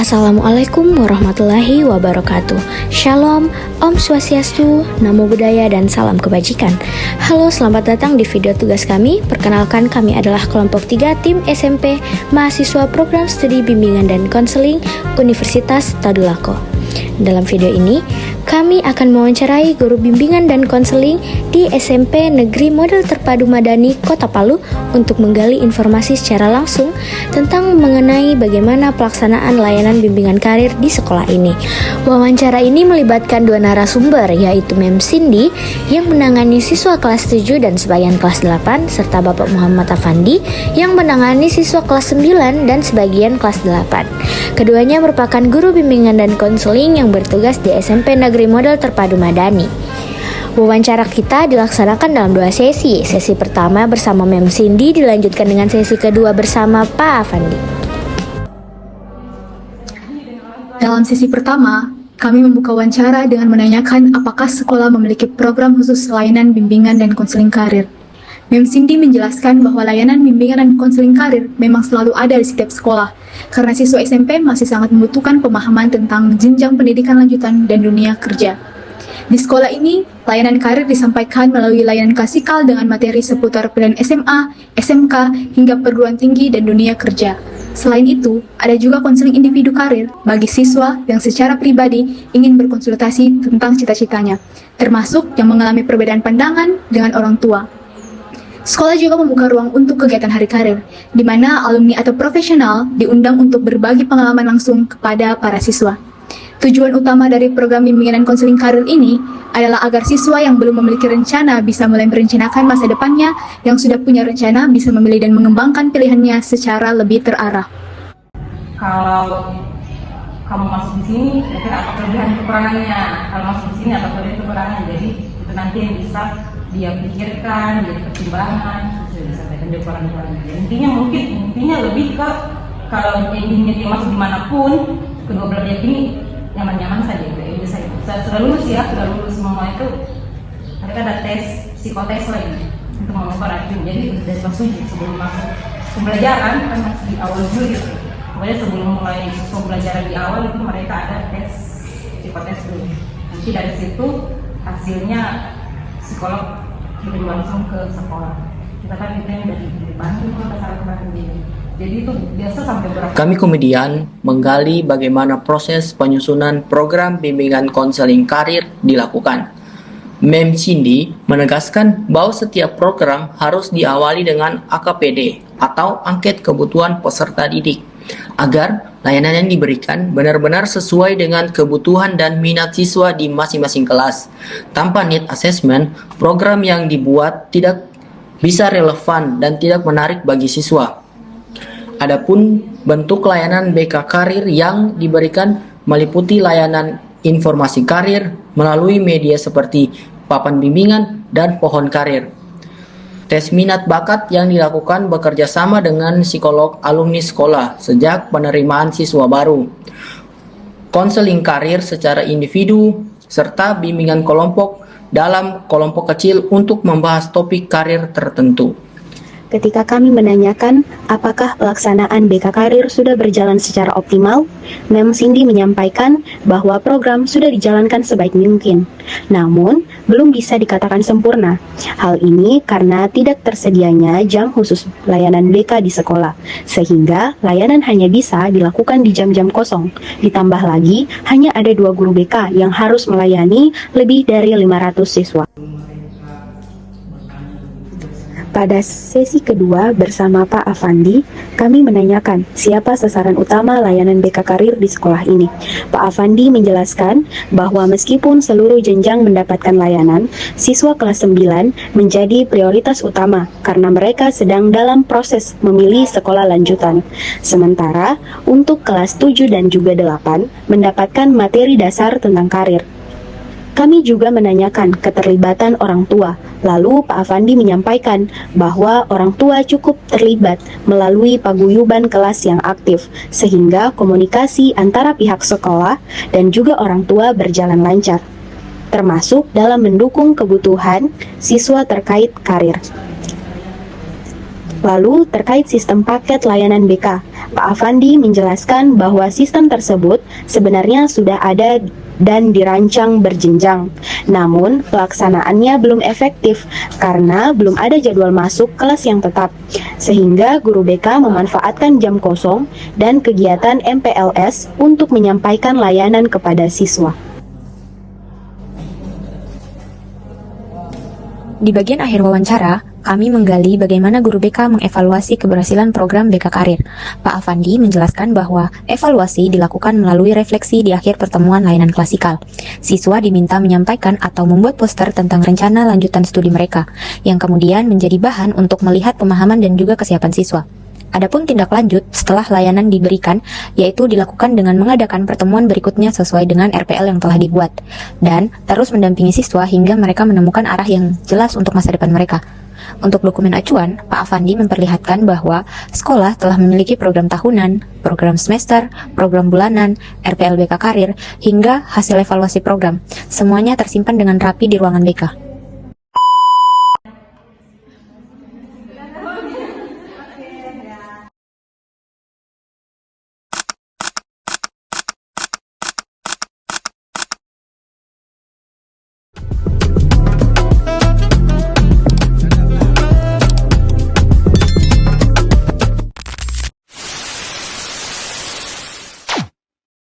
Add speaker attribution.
Speaker 1: Assalamualaikum warahmatullahi wabarakatuh. Shalom, Om Swastiastu, Namo Buddhaya, dan salam kebajikan. Halo, selamat datang di video tugas kami. Perkenalkan, kami adalah kelompok 3 tim SMP mahasiswa program studi bimbingan dan konseling Universitas Tadulako. Dalam video ini, kami akan mewawancarai guru bimbingan dan konseling di SMP Negeri Model Terpadu Madani Kota Palu untuk menggali informasi secara langsung tentang mengenai bagaimana pelaksanaan layanan bimbingan karir di sekolah ini. Wawancara ini melibatkan dua narasumber, yaitu Mem Cindy yang menangani siswa kelas 7 dan sebagian kelas 8, serta Bapak Muhammad Afandi yang menangani siswa kelas 9 dan sebagian kelas 8. Keduanya merupakan guru bimbingan dan konseling yang bertugas di SMP Negeri Model Terpadu Madani. Wawancara kita dilaksanakan dalam 2 sesi. Sesi pertama bersama Mem Cindy dilanjutkan dengan sesi kedua bersama Pak Afandi.
Speaker 2: Dalam sesi pertama, kami membuka wawancara dengan menanyakan apakah sekolah memiliki program khusus layanan bimbingan dan konseling karir. Mem Cindy menjelaskan bahwa layanan bimbingan dan konseling karir memang selalu ada di setiap sekolah, karena siswa SMP masih sangat membutuhkan pemahaman tentang jenjang pendidikan lanjutan dan dunia kerja. Di sekolah ini, layanan karir disampaikan melalui layanan klasikal dengan materi seputar pilihan SMA, SMK, hingga perguruan tinggi dan dunia kerja. Selain itu, ada juga konseling individu karir bagi siswa yang secara pribadi ingin berkonsultasi tentang cita-citanya, termasuk yang mengalami perbedaan pandangan dengan orang tua. Sekolah juga membuka ruang untuk kegiatan hari karir, di mana alumni atau profesional diundang untuk berbagi pengalaman langsung kepada para siswa. Tujuan utama dari program bimbingan dan konseling karir ini adalah agar siswa yang belum memiliki rencana bisa mulai merencanakan masa depannya, yang sudah punya rencana bisa memilih dan mengembangkan pilihannya secara lebih terarah.
Speaker 3: Kalau kamu masuk di sini, mungkin apa kelebihan kekurangannya. Kalau masuk di sini apa kelebihan kekurangan, jadi itu nanti yang bisa dia pikirkan, jadi pertimbangan, bisa disampaikan dia kekurangan-kekurangannya. Intinya lebih ke kalau intinya dia masuk dimanapun, kedua belah pihak ini nyaman-nyaman saja, itu saja. Sudah lulus ya, sudah lulus semua itu, mereka ada tes psikotes lagi untuk mengukur IQ. Jadi dari kelas 7 sebelum masuk pembelajaran kan masih di awal dulu gitu. Pokoknya sebelum mulai pembelajaran di awal itu mereka ada tes psikotes dulu. Nanti dari situ hasilnya psikolog kirim langsung ke sekolah. Kita kan itu yang dari Bandung, kita salah Bandung ini. Jadi itu biasa sampai berapa?
Speaker 4: Kami kemudian menggali bagaimana proses penyusunan program bimbingan konseling karir dilakukan. Mem Cindy menegaskan bahwa setiap program harus diawali dengan AKPD atau angket kebutuhan peserta didik, agar layanan yang diberikan benar-benar sesuai dengan kebutuhan dan minat siswa di masing-masing kelas. Tanpa need assessment, program yang dibuat tidak bisa relevan dan tidak menarik bagi siswa. Adapun bentuk layanan BK Karir yang diberikan meliputi layanan informasi karir melalui media seperti papan bimbingan dan pohon karir. Tes minat bakat yang dilakukan bekerja sama dengan psikolog alumni sekolah sejak penerimaan siswa baru. Konseling karir secara individu serta bimbingan kelompok dalam kelompok kecil untuk membahas topik karir tertentu.
Speaker 5: Ketika kami menanyakan apakah pelaksanaan BK Karir sudah berjalan secara optimal, Mem Cindy menyampaikan bahwa program sudah dijalankan sebaik mungkin, namun belum bisa dikatakan sempurna. Hal ini karena tidak tersedianya jam khusus layanan BK di sekolah, sehingga layanan hanya bisa dilakukan di jam-jam kosong. Ditambah lagi, hanya ada 2 guru BK yang harus melayani lebih dari 500 siswa. Pada sesi kedua bersama Pak Afandi, kami menanyakan siapa sasaran utama layanan BK Karir di sekolah ini. Pak Afandi menjelaskan bahwa meskipun seluruh jenjang mendapatkan layanan, siswa kelas 9 menjadi prioritas utama karena mereka sedang dalam proses memilih sekolah lanjutan. Sementara untuk kelas 7 dan juga 8 mendapatkan materi dasar tentang karir. Kami juga menanyakan keterlibatan orang tua. Lalu Pak Afandi menyampaikan bahwa orang tua cukup terlibat melalui paguyuban kelas yang aktif, sehingga komunikasi antara pihak sekolah dan juga orang tua berjalan lancar, termasuk dalam mendukung kebutuhan siswa terkait karir. Lalu terkait sistem paket layanan BK, Pak Afandi menjelaskan bahwa sistem tersebut sebenarnya sudah ada dan dirancang berjenjang. Namun, pelaksanaannya belum efektif karena belum ada jadwal masuk kelas yang tetap. Sehingga guru BK memanfaatkan jam kosong dan kegiatan MPLS untuk menyampaikan layanan kepada siswa.
Speaker 6: Di bagian akhir wawancara, kami menggali bagaimana guru BK mengevaluasi keberhasilan program BK Karir. Pak Afandi menjelaskan bahwa evaluasi dilakukan melalui refleksi di akhir pertemuan layanan klasikal. Siswa diminta menyampaikan atau membuat poster tentang rencana lanjutan studi mereka, yang kemudian menjadi bahan untuk melihat pemahaman dan juga kesiapan siswa. Adapun tindak lanjut setelah layanan diberikan, yaitu dilakukan dengan mengadakan pertemuan berikutnya sesuai dengan RPL yang telah dibuat, dan terus mendampingi siswa hingga mereka menemukan arah yang jelas untuk masa depan mereka. Untuk dokumen acuan, Pak Afandi memperlihatkan bahwa sekolah telah memiliki program tahunan, program semester, program bulanan, RPL BK Karir, hingga hasil evaluasi program. Semuanya tersimpan dengan rapi di ruangan BK.